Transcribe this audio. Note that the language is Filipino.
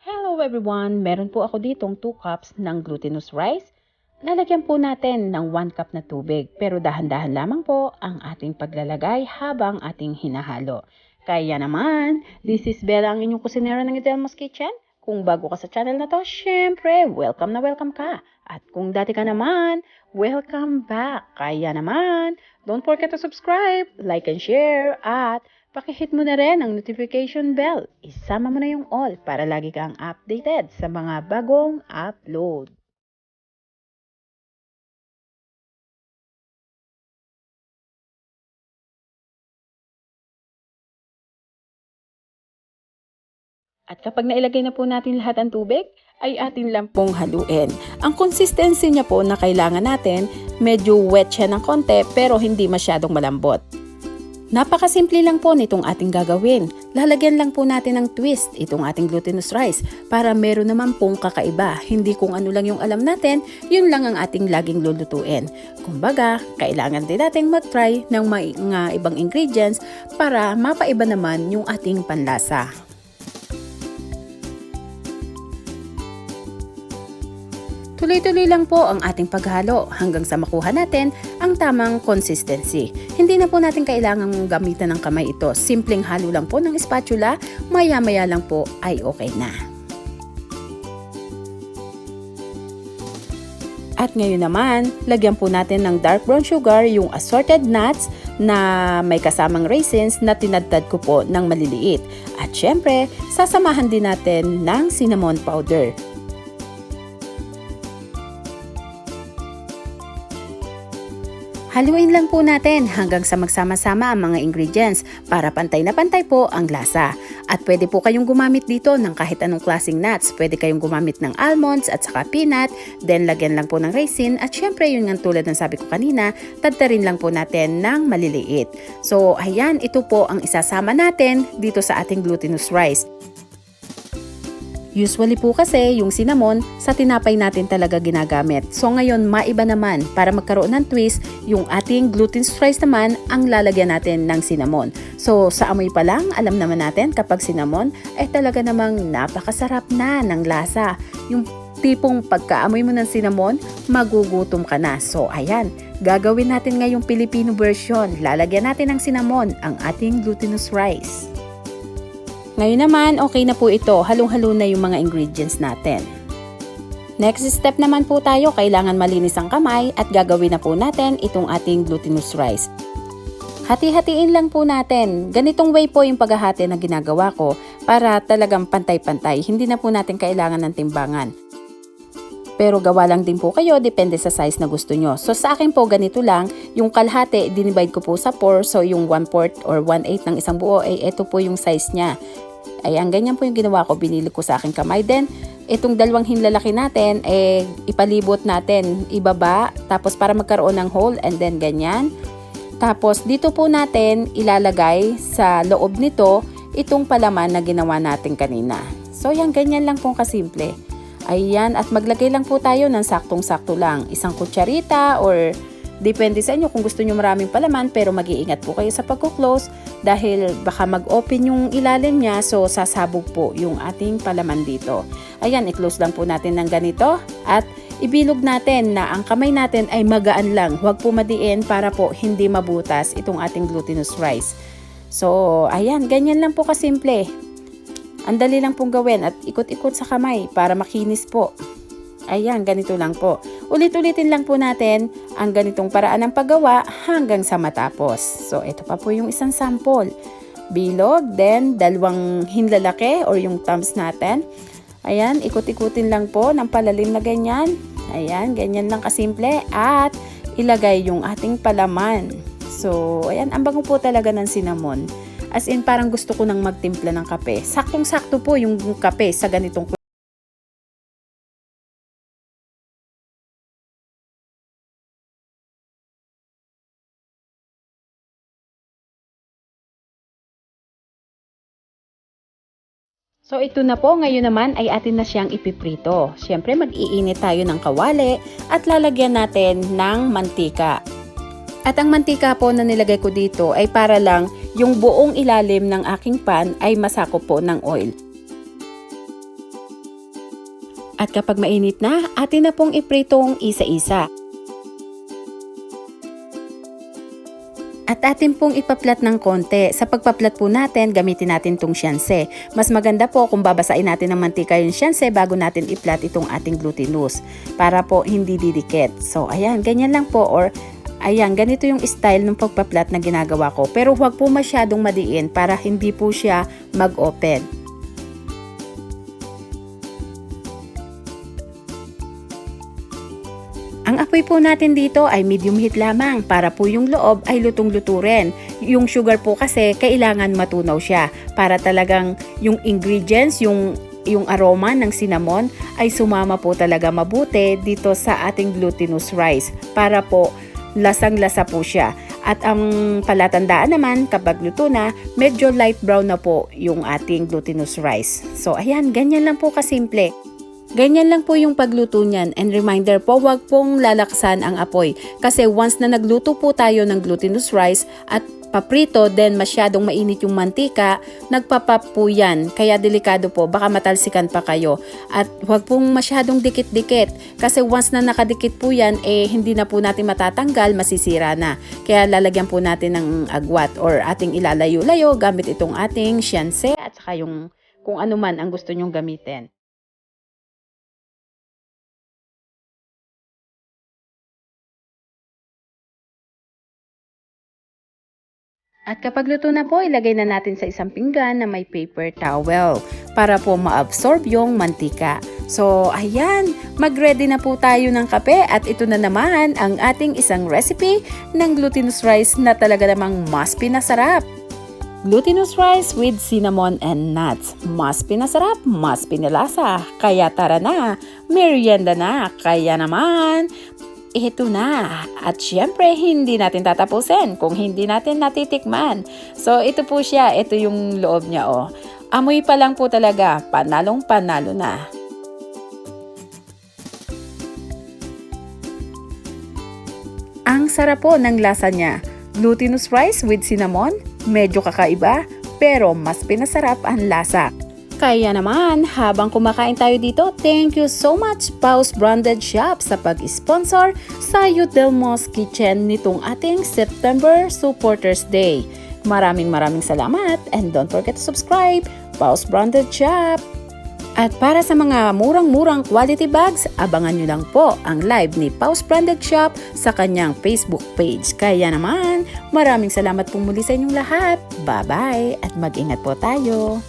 Hello everyone! Meron po ako ditong 2 cups ng glutinous rice. Lalagyan po natin ng 1 cup na tubig pero dahan-dahan lamang po ang ating paglalagay habang ating hinahalo. Kaya naman, this is Bella, ang inyong kusinera ng Idelma's Kitchen. Kung bago ka sa channel na to, syempre, welcome na welcome ka. At kung dati ka naman, welcome back. Kaya naman, don't forget to subscribe, like and share, at pakihit mo na rin ang notification bell. Isama mo na yung all para lagi kang updated sa mga bagong upload. At kapag nailagay na po natin lahat ang tubig, ay atin lang pong haluin. Ang consistency niya po na kailangan natin, medyo wet siya ng konti pero hindi masyadong malambot. Napakasimple lang po nitong ating gagawin. Lalagyan lang po natin ng twist itong ating glutinous rice para meron naman pong kakaiba. Hindi kung ano lang yung alam natin, yun lang ang ating laging lulutuin. Kumbaga, kailangan din natin mag-try ng mga ibang ingredients para mapaiba naman yung ating panlasa. Tuloy-tuloy lang po ang ating paghalo hanggang sa makuha natin ang tamang consistency. Hindi na po natin kailangang gamitan ng kamay ito. Simpleng halo lang po ng spatula, maya-maya lang po ay okay na. At ngayon naman, lagyan po natin ng dark brown sugar yung assorted nuts na may kasamang raisins na tinadtad ko po ng maliliit. At syempre, sasamahan din natin ng cinnamon powder. Haluin lang po natin hanggang sa magsama-sama ang mga ingredients para pantay na pantay po ang lasa. At pwede po kayong gumamit dito ng kahit anong klaseng nuts. Pwede kayong gumamit ng almonds at saka peanut, then lagyan lang po ng raisin at syempre yun nga tulad ng sabi ko kanina, tadtarin lang po natin ng maliliit. So ayan, ito po ang isasama natin dito sa ating glutinous rice. Usually po kasi yung cinnamon sa tinapay natin talaga ginagamit. So ngayon maiba naman para magkaroon ng twist, yung ating glutinous rice naman ang lalagyan natin ng cinnamon. So sa amoy pa lang alam naman natin kapag cinnamon ay talaga namang napakasarap na ng lasa. Yung tipong pagkaamoy mo ng cinnamon, magugutom ka na. So ayan, gagawin natin ngayong Filipino version. Lalagyan natin ng cinnamon ang ating glutinous rice. Ngayon naman, okay na po ito. Halong-halo na yung mga ingredients natin. Next step naman po tayo, kailangan malinis ang kamay at gagawin na po natin itong ating glutinous rice. Hati-hatiin lang po natin. Ganitong way po yung paghahati na ginagawa ko para talagang pantay-pantay. Hindi na po natin kailangan ng timbangan. Pero gawa lang din po kayo, depende sa size na gusto nyo. So sa akin po ganito lang, yung kalahati, dinivide ko po sa 4. So yung 1/4 or 1/8 ng isang buo, ay ito po yung size niya. Ayan, ganyan po yung ginawa ko, binili ko sa aking kamay. Then, itong dalawang hinlalaki natin, ipalibot natin, ibaba, tapos para magkaroon ng hole, and then ganyan. Tapos dito po natin ilalagay sa loob nito, itong palaman na ginawa natin kanina. So yan, ganyan lang pong kasimple. Ayan, at maglagay lang po tayo ng saktong-sakto lang. Isang kutsarita or depende sa inyo kung gusto nyo maraming palaman, pero mag-iingat po kayo sa pagkuklose dahil baka mag-open yung ilalim niya, so sasabog po yung ating palaman dito. Ayan, i-close lang po natin ng ganito at ibilog natin na ang kamay natin ay magaan lang. Huwag po madiin para po hindi mabutas itong ating glutinous rice. So, ayan, ganyan lang po kasimple. Ang dali lang pong gawin at ikot-ikot sa kamay para makinis po. Ayan, ganito lang po. Ulit-ulitin lang po natin ang ganitong paraan ng paggawa hanggang sa matapos. So, ito pa po yung isang sample. Bilog, then dalawang hinlalaki or yung thumbs natin. Ayan, ikot-ikutin lang po ng palalim na ganyan. Ayan, ganyan lang kasimple. At ilagay yung ating palaman. So, ayan, ang bango po talaga ng cinnamon. As in, parang gusto ko nang magtimpla ng kape. Saktong-sakto po yung kape sa ganitong. So ito na po, ngayon naman ay atin na siyang ipiprito. Siyempre mag-iinit tayo ng kawali at lalagyan natin ng mantika. At ang mantika po na nilagay ko dito ay para lang yung buong ilalim ng aking pan ay masakop po ng oil. At kapag mainit na, atin na pong ipritong isa-isa. At atin pong ipaplat ng konti. Sa pagpaplat po natin, gamitin natin itong sianse. Mas maganda po kung babasain natin ng mantika yung sianse bago natin iplat itong ating glutinous para po hindi didikit. So ayan, ganyan lang po, or ayan, ganito yung style ng pagpaplat na ginagawa ko. Pero huwag po masyadong madiin para hindi po siya mag-open. Ang apoy po natin dito ay medium heat lamang para po yung loob ay lutong-luto rin. Yung sugar po kasi kailangan matunaw siya para talagang yung ingredients, yung aroma ng cinnamon ay sumama po talaga mabuti dito sa ating glutinous rice para po lasang-lasa po siya. At ang palatandaan naman kapag luto na, medyo light brown na po yung ating glutinous rice. So ayan, ganyan lang po kasimple. Ganyan lang po yung pagluto niyan, and reminder po, huwag pong lalaksan ang apoy kasi once na nagluto po tayo ng glutinous rice at paprito, then masyadong mainit yung mantika, nagpapap po yan, kaya delikado po, baka matalsikan pa kayo. At huwag pong masyadong dikit-dikit kasi once na nakadikit po yan, hindi na po natin matatanggal, masisira na. Kaya lalagyan po natin ng agwat or ating ilalayo-layo gamit itong ating sianse at saka yung kung ano man ang gusto nyong gamitin. At kapag luto na po, ilagay na natin sa isang pinggan na may paper towel para po ma-absorb yung mantika. So, ayan, mag-ready na po tayo ng kape at ito na naman ang ating isang recipe ng glutinous rice na talaga namang mas pinasarap. Glutinous rice with cinnamon and nuts. Mas pinasarap, mas pinalasa. Kaya tara na, merienda na. Kaya naman, ito na. At syempre, hindi natin tatapusin kung hindi natin natitikman. So, ito po siya. Ito yung loob niya, oh. Amoy pa lang po talaga. Panalong-panalo na. Ang sarap po ng lasa niya. Glutinous rice with cinnamon. Medyo kakaiba, pero mas pinasarap ang lasa. Kaya naman, habang kumakain tayo dito, thank you so much Paus Branded Shop sa pag-sponsor sa Yudelmo's Kitchen nitong ating September Supporters Day. Maraming salamat and don't forget to subscribe, Paus Branded Shop. At para sa mga murang-murang quality bags, abangan nyo lang po ang live ni Paus Branded Shop sa kanyang Facebook page. Kaya naman, maraming salamat pong muli sa inyong lahat. Bye-bye at mag-ingat po tayo.